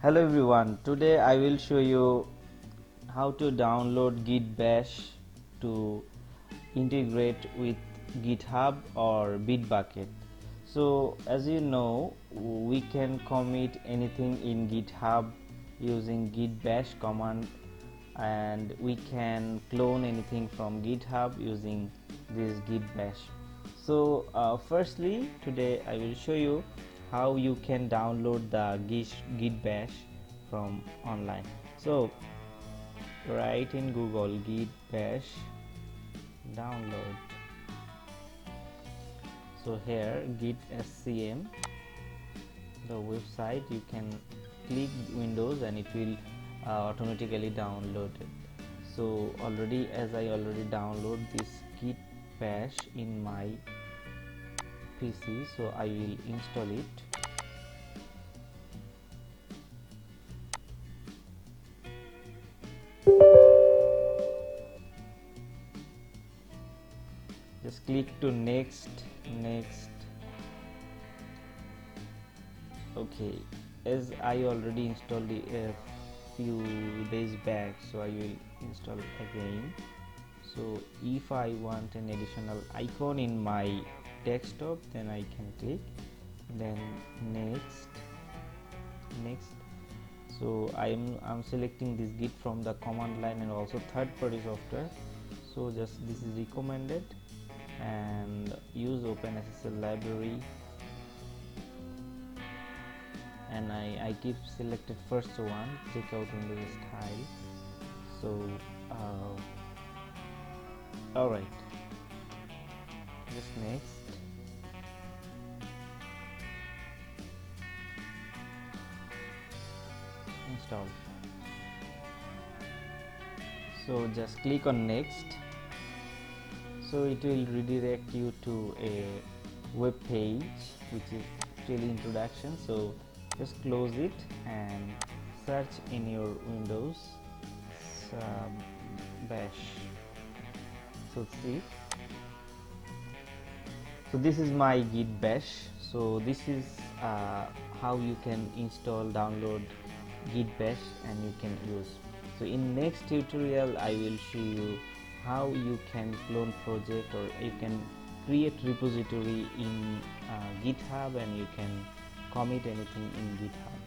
Hello everyone, today I will show you how to download Git Bash to integrate with GitHub or Bitbucket. So as you know, we can commit anything in GitHub using Git Bash command, and we can clone anything from GitHub using this Git Bash. So firstly, today I will show you how you can download the Git Bash from online. So write in Google Git Bash download. So here Git SCM, the website, you can click Windows and it will automatically download it. So as I already download this Git Bash in my PC, so I will install it. Just click to next. Okay, as I already installed it a few days back, so I will install again. So if I want an additional icon in my desktop, then I can click, then next. So I'm selecting this Git from the command line and also third-party software. So just this is recommended, and use OpenSSL library, and I keep selected first one, check out Windows style. So alright, just next. Install. So just click on next. So it will redirect you to a web page which is actually introduction. So just close it and search in your Windows bash. So see, so this is my Git Bash. So this is how you can download Git Bash and you can use. So in next tutorial I will show you how you can clone project, or you can create repository in GitHub, and you can commit anything in GitHub.